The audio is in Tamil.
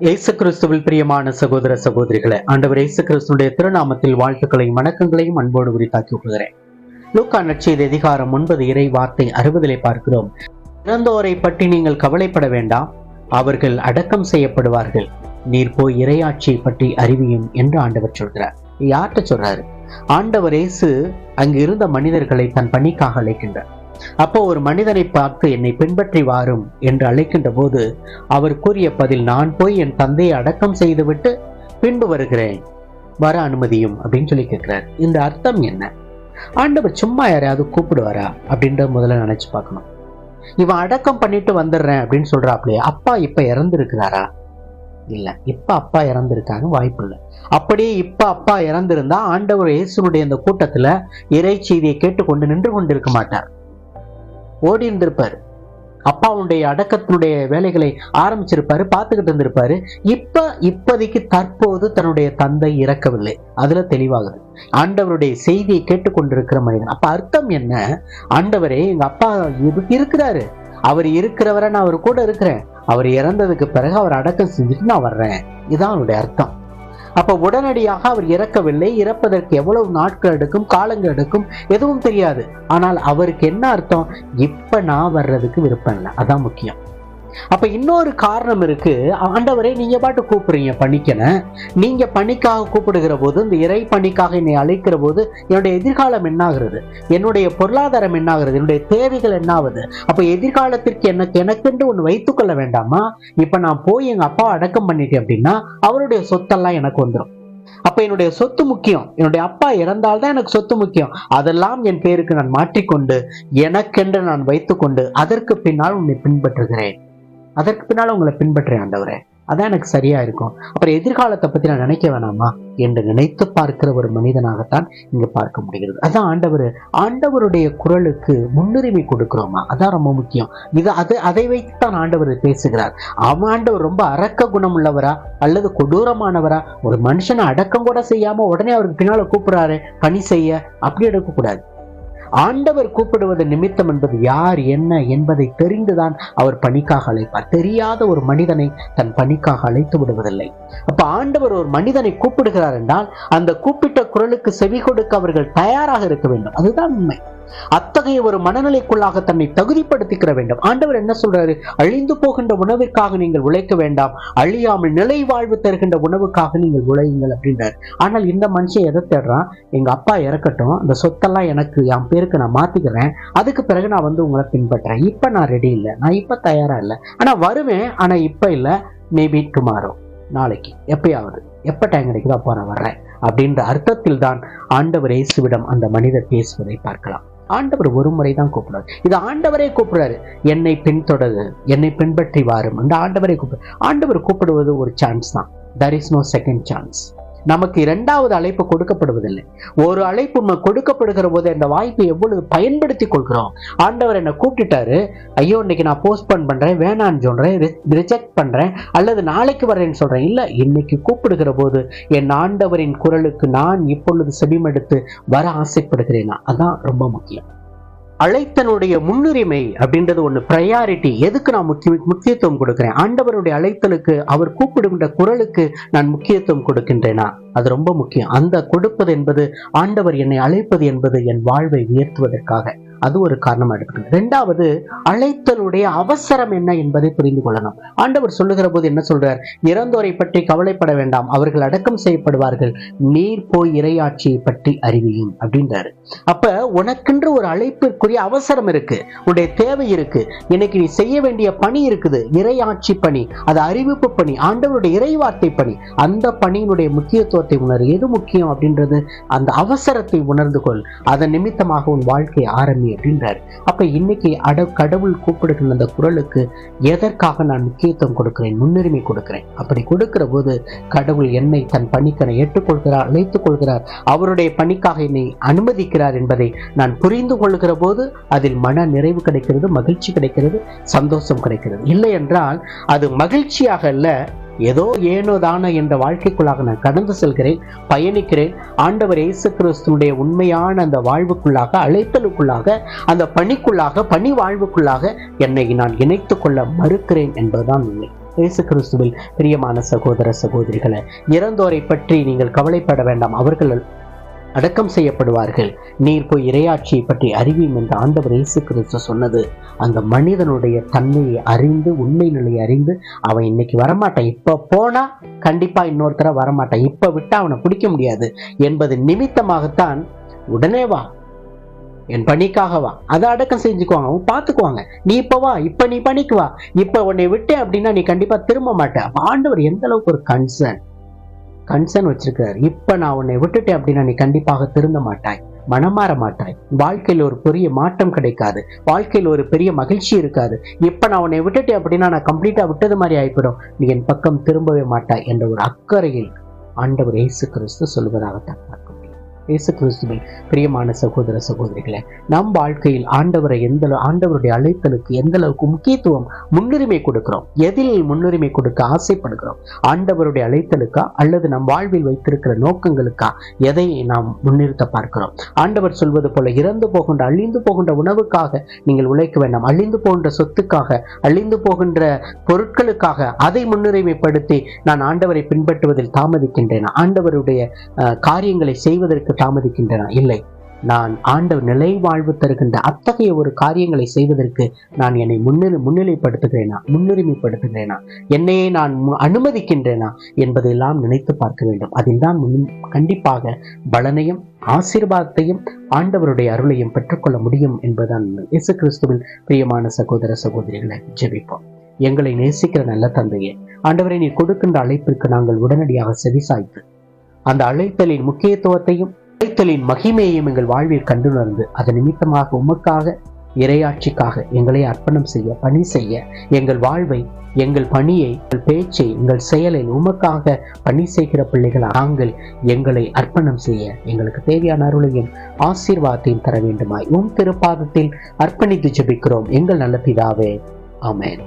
இயேசு கிறிஸ்துவில் பிரியமான சகோதர சகோதரிகளை, ஆண்டவர் இயேசு கிறிஸ்துடைய திருநாமத்தில் வாழ்த்துக்களையும் வணக்கங்களையும் அன்போடு உரித்தாக்கி விடுகிறேன். லூக்கா நற்செய்தி அதிகாரம் 9 இறை வார்த்தை 60 பார்க்கிறோம். இறந்தோரை பற்றி நீங்கள் கவலைப்பட வேண்டாம், அவர்கள் அடக்கம் செய்யப்படுவார்கள். நீர் போய் இறையாட்சியை பற்றி அறிவியும் என்று ஆண்டவர் சொல்கிறார். யார்கிட்ட சொல்றாரு? ஆண்டவர் இயேசு அங்கு இருந்த மனிதர்களை தன் பணிக்காக அழைக்கின்றார். அப்போ ஒரு மனிதனை பார்த்து என்னை பின்பற்றி வாரும் என்று அழைக்கின்ற போது அவர் கூறிய பதில், நான் போய் என் தந்தையை அடக்கம் செய்துவிட்டு பின்பு வருகிறேன், வர அனுமதியும் அப்படின்னு சொல்லி கேட்கிறார். இந்த அர்த்தம் என்ன? ஆண்டவர் சும்மா யாரையாவது கூப்பிடுவாரா அப்படின்ற முதல்ல நினைச்சு பார்க்கணும். இவன் அடக்கம் பண்ணிட்டு வந்துடுறேன் அப்படின்னு சொல்றாப்லையே, அப்பா இப்ப இறந்துருக்கிறாரா? இல்ல, இப்ப அப்பா இறந்திருக்காங்க, வாய்ப்பு இல்லை. அப்படியே இப்ப அப்பா இறந்திருந்தா ஆண்டவர் இயேசுனுடைய இந்த கூட்டத்துல இறை செய்தியை கேட்டுக்கொண்டு நின்று கொண்டிருக்க மாட்டார், ஓடி இருந்திருப்பாரு. அப்பாவுடைய அடக்கத்தினுடைய வேலைகளை ஆரம்பிச்சிருப்பாரு, பார்த்துக்கிட்டு இருந்திருப்பாரு. இப்போதைக்கு தற்போது தன்னுடைய தந்தை இறக்கவில்லை, அதுல தெளிவாகுது. ஆண்டவருடைய செய்தியை கேட்டுக்கொண்டிருக்கிற மனிதன். அப்ப அர்த்தம் என்ன? ஆண்டவரே, எங்க அப்பா இருக்கிறாரு, அவர் இருக்கிறவரை நான் அவர் கூட இருக்கிறேன், அவர் இறந்ததுக்கு பிறகு அவர் அடக்கம் செஞ்சுட்டு நான் வர்றேன், இதுதான் அவருடைய அர்த்தம். அப்ப உடனடியாக அவர் இறக்கவில்லை. இறப்பதற்கு எவ்வளவு நாட்கள் எடுக்கும், காலங்கள் எடுக்கும், எதுவும் தெரியாது. ஆனால் அவருக்கு என்ன அர்த்தம்? இப்ப நான் வர்றதுக்கு விருப்பம் இல்லை, அதான் முக்கியம். அப்ப இன்னொரு காரணம் இருக்கு. ஆண்டவரே, நீங்க பாட்டு கூப்பிடுறீங்க பணிக்கன, நீங்க பணிக்காக கூப்பிடுகிற போது, இந்த இறை பணிக்காக என்னை அழைக்கிற போது என்னுடைய எதிர்காலம் என்னாகிறது, என்னுடைய பொருளாதாரம் என்னாகிறது, என்னுடைய தேவைகள் என்னாவது? அப்ப எதிர்காலத்திற்கு எனக்கென்று ஒன்று வைத்துக் கொள்ள வேண்டாமா? இப்ப நான் போய் எங்க அப்பா அடக்கம் பண்ணிட்டேன் அப்படின்னா அவருடைய சொத்தெல்லாம் எனக்கு வந்துடும். அப்ப என்னுடைய சொத்து முக்கியம். என்னுடைய அப்பா இறந்தால்தான் எனக்கு சொத்து முக்கியம். அதெல்லாம் என் பேருக்கு நான் மாற்றிக்கொண்டு எனக்கென்று நான் வைத்துக்கொண்டு அதற்கு பின்னால் உன்னை பின்பற்றுகிறேன், அதற்கு பின்னால உங்களை பின்பற்றேன் ஆண்டவரே, அதான் எனக்கு சரியா இருக்கும். அப்புறம் எதிர்காலத்தை பத்தி நான் நினைக்க வேணாமா என்று நினைத்து பார்க்கிற ஒரு மனிதனாகத்தான் இங்க பார்க்க முடிகிறது. அதான் ஆண்டவருடைய குரலுக்கு முன்னுரிமை கொடுக்கிறோமா, அதான் ரொம்ப முக்கியம். அதை வைத்துத்தான் ஆண்டவர் பேசுகிறார். ஆண்டவர் ரொம்ப அரக்க குணம் உள்ளவரா அல்லது கொடூரமானவரா? ஒரு மனுஷனை அடக்கம் கூட செய்யாம உடனே அவருக்கு பின்னால கூப்பிடுறாரு பணி செய்ய, அப்படி எடுக்கக்கூடாது. ஆண்டவர் கூப்பிடுவது நிமித்தம் என்பது யார் என்ன என்பதை தெரிந்துதான் அவர் பணிக்காக அழைப்பார். தெரியாத ஒரு மனிதனை தன் பணிக்காக அழைத்து விடுவதில்லை. அப்ப ஆண்டவர் ஒரு மனிதனை கூப்பிடுகிறார் என்றால் அந்த கூப்பிட்ட குரலுக்கு செவி கொடுக்க அவர்கள் தயாராக இருக்க வேண்டும், அதுதான் உண்மை. அத்தகைய ஒரு மனநிலைக்குள்ளாக தன்னை தகுதிப்படுத்திக்கிற வேண்டும். ஆண்டவர் என்ன சொல்றாரு? அழிந்து போகின்ற உணவிற்காக நீங்கள் உழைக்க வேண்டாம், அழியாமல் நிலை வாழ்வு தருகின்ற உணவுக்காக நீங்கள் உழையுங்கள் அப்படின்றார். ஆனால் இந்த மனுஷன் எதை தேடுறான்? எங்க அப்பா இறக்கட்டும், அந்த சொத்தெல்லாம் எனக்கு என் பேருக்கு நான் மாத்திக்கிறேன், அதுக்கு பிறகு நான் வந்து உங்களை பின்பற்றேன். இப்ப நான் ரெடி இல்லை, நான் இப்ப தயாரா இல்லை, ஆனா வருவேன், ஆனா இப்ப இல்லை, மேபி டுமாரோ, நாளைக்கு, எப்பயாவது, எப்ப டைம் கிடைக்குதோ அப்போ நான் வர்றேன் அப்படின்ற அர்த்தத்தில் தான் ஆண்டவர் இயேசுவிடம் அந்த மனிதர் பேசுவதை பார்க்கலாம். ஆண்டவர் ஒரு முறை தான் கூப்பிடுறாரு. இது ஆண்டவரே கூப்பிடுறாரு, என்னை பின்தொடரு, என்னை பின்பற்றி வாரும். அந்த ஆண்டவரை ஆண்டவர் கூப்பிடுவது ஒரு சான்ஸ் தான். there is no second chance. நமக்கு இரண்டாவது அழைப்பு கொடுக்கப்படுவதில்லை. ஒரு அழைப்பு நம்ம கொடுக்கப்படுகிற போது அந்த வாய்ப்பை எவ்வளவு பயன்படுத்தி கொள்கிறோம். ஆண்டவர் என்னை கூப்பிட்டுட்டாரு, ஐயோ இன்னைக்கு நான் போஸ்ட்போன் பண்றேன், வேணான்னு சொல்றேன், ரிஜெக்ட் பண்றேன், அல்லது நாளைக்கு வரேன்னு சொல்றேன். இல்ல, இன்னைக்கு கூப்பிடுகிற போது என் ஆண்டவரின் குரலுக்கு நான் இப்பொழுது செவிமடுத்து வர ஆசைப்படுகிறேனா, அதான் ரொம்ப முக்கியம். அழைத்தனுடைய முன்னுரிமை அப்படின்றது ஒண்ணு, ப்ரையாரிட்டி. எதுக்கு நான் முக்கியத்துவம் கொடுக்கிறேன்? ஆண்டவருடைய அழைத்தலுக்கு, அவர் கூப்பிடுகின்ற குரலுக்கு நான் முக்கியத்துவம் கொடுக்கின்றேனா, அது ரொம்ப முக்கியம். அந்த கொடுப்பது என்பது, ஆண்டவர் என்னை அழைப்பது என்பது என் வாழ்வை உயர்த்துவதற்காக, அது ஒரு காரணமா எடுத்துக்கணும். இரண்டாவது, அழைத்தலுடைய அவசரம் என்ன என்பதை புரிந்து கொள்ளணும். ஆண்டவர் சொல்லுகிற போது என்ன சொல்றார்? இறந்தோரை பற்றி கவலைப்பட வேண்டாம், அவர்கள் அடக்கம் செய்யப்படுவார்கள், நீர் போய் இறையாட்சியை பற்றி அறிவியும் அப்படின்றாரு. அப்ப உனக்கென்று ஒரு அழைப்பிற்குரிய அவசரம் இருக்கு, உன்னுடைய தேவை இருக்கு, இன்னைக்கு நீ செய்ய வேண்டிய பணி இருக்குது, இறையாட்சி பணி, அது அறிவிப்பு பணி, ஆண்டவருடைய இறைவார்த்தை பணி. அந்த பணியினுடைய முக்கியத்துவத்தை உணர். எது முக்கியம் அப்படின்றது, அந்த அவசரத்தை உணர்ந்து கொள், அதன் நிமித்தமாக உன் வாழ்க்கை ஆரம்பி அப்படின்றாரு. அப்ப இன்னைக்கு கடவுள் கூப்பிடுகிற அந்த குரலுக்கு எதற்காக நான் முக்கியத்துவம் கொடுக்கிறேன், முன்னுரிமை கொடுக்கிறேன்? அப்படி கொடுக்கிற போது கடவுள் என்னை தன் பணிக்கனை ஏற்றுக்கொள்கிறார், அழைத்துக் கொள்கிறார், அவருடைய பணிக்காக என்னை அனுமதிக்கிறார் என்பதை நான் புரிந்து கொள்கிற போது அதில் மன நிறைவு கிடைக்கிறது, மகிழ்ச்சி கிடைக்கிறது, சந்தோஷம் கிடைக்கிறது. இல்லை என்றால் அது மகிழ்ச்சியாக அல்ல, ஏதோ ஏனோ தானோ என்ற வாழ்க்கைக்குள்ளாக நான் கடந்து செல்கிறேன், பயணிக்கிறேன். ஆண்டவர் இயேசு கிறிஸ்துவுடைய உண்மையான அந்த வாழ்வுக்குள்ளாக, அழைத்தலுக்குள்ளாக, அந்த பணிக்குள்ளாக, பணி வாழ்வுக்குள்ளாக என்னை நான் இணைத்துக் கொள்ள மறுக்கிறேன் என்பதுதான் உண்மை. இயேசு கிறிஸ்துவில் பிரியமான சகோதர சகோதரிகளே, இறந்தோரை பற்றி நீங்கள் கவலைப்பட வேண்டாம், அவர்கள் அடக்கம் செய்யப்படுவார்கள். நீர் போய் இறையாட்சியை பற்றி அறிவியும் என்று ஆண்டவர் இயேசு கிறிஸ்து சொன்னது அந்த மனிதனுடைய தன்மையை அறிந்து, உண்மை நிலையை அறிந்து, அவன் இன்னைக்கு வரமாட்டான், இப்ப போனா கண்டிப்பா இன்னொருத்தர வரமாட்டான், இப்ப விட்டா அவனை பிடிக்க முடியாது என்பது நிமித்தமாகத்தான் உடனே வா, என் பணிக்காக வா, அதை அடக்கம் செஞ்சுக்குவாங்க, அவங்க பார்த்துக்குவாங்க, நீ இப்ப வா, இப்ப நீ பணிக்கு வா, இப்ப உன்னை விட்டே அப்படின்னா நீ கண்டிப்பா திரும்ப மாட்ட. ஆண்டவர் எந்த அளவுக்கு ஒரு கன்சர்ன் வச்சிருக்காரு. இப்ப நான் உன்னை விட்டுட்டேன் அப்படின்னா நீ கண்டிப்பாக திருந்த மாட்டாய், மனமாற மாட்டாய், வாழ்க்கையில் ஒரு பெரிய மாற்றம் கிடைக்காது, வாழ்க்கையில் ஒரு பெரிய மகிழ்ச்சி இருக்காது. இப்ப நான் உன்னை விட்டுட்டேன் அப்படின்னா நான் கம்ப்ளீட்டா விட்டது மாதிரி ஆயிப்படும், நீ என் பக்கம் திரும்பவே மாட்டாய் என்ற ஒரு அக்கறையில் ஆண்டவர் இயேசு கிறிஸ்து சொல்வதாகத்தான் பார்க்க முடியும். இயேசு கிறிஸ்துவில் பிரியமான சகோதர சகோதரிகளே, நம் வாழ்க்கையில் ஆண்டவருடைய அழைத்தலுக்கு எந்த அளவுக்கு முக்கியத்துவம், முன்னுரிமை கொடுக்கிறோம், எதில் முன்னுரிமை கொடுக்க ஆசைப்படுகிறோம்? ஆண்டவருடைய அழைத்தலுக்கா அல்லது நம் வாழ்வில் வைத்திருக்கிற நோக்கங்களுக்கா எதை நாம் முன்னிறுத்த பார்க்கிறோம்? ஆண்டவர் சொல்வது போல, இறந்து போகின்ற அழிந்து போகின்ற உணவுக்காக நீங்கள் உழைக்க வேண்டாம், அழிந்து போகின்ற சொத்துக்காக, அழிந்து போகின்ற பொருட்களுக்காக அதை முன்னுரிமைப்படுத்தி நான் ஆண்டவரை பின்பற்றுவதில் தாமதிக்கின்றேன், ஆண்டவருடைய காரியங்களை செய்வதற்கு தாமதிக்கின்றன? இல்லை, நான் ஆண்டவர் நிலை வாழ்வு தருகின்ற அத்தகைய ஒரு காரியங்களை செய்வதற்கு நான் என்னை முன்னுரிமைப்படுத்துகிறேனா, என்னையே நான் அனுமதிக்கின்றேனா என்பதையெல்லாம் நினைத்து பார்க்க வேண்டும். அதில் தான் கண்டிப்பாக பலனையும் ஆசீர்வாதத்தையும் ஆண்டவருடைய அருளையும் பெற்றுக்கொள்ள முடியும் என்பதுதான். இயேசு கிறிஸ்துவில் பிரியமான சகோதர சகோதரிகளை ஜெபிப்போம். எங்களை நேசிக்கிற நல்ல தந்தையே, ஆண்டவரை நீர் கொடுக்கின்ற அழைப்பிற்கு நாங்கள் உடனடியாக செவிசாய்த்து அந்த அழைத்தலின் முக்கியத்துவத்தையும் அழைத்தலின் மகிமையையும் எங்கள் வாழ்வில் கண்டுணர்ந்து அதன் நிமித்தமாக உமக்காக, இறையாட்சிக்காக எங்களை அர்ப்பணம் செய்ய, பணி செய்ய, எங்கள் வாழ்வை, எங்கள் பணியை, எங்கள் பேச்சை, எங்கள் செயலில் உமக்காக பணி செய்கிற பிள்ளைகள் நாங்கள் எங்களை அர்ப்பணம் செய்ய எங்களுக்கு தேவையான அருளையும் ஆசீர்வாதத்தையும் தர வேண்டுமாய் திருப்பாதத்தில் அர்ப்பணித்து ஜெபிக்கிறோம் எங்கள் நல்ல பிதாவே. ஆமென்.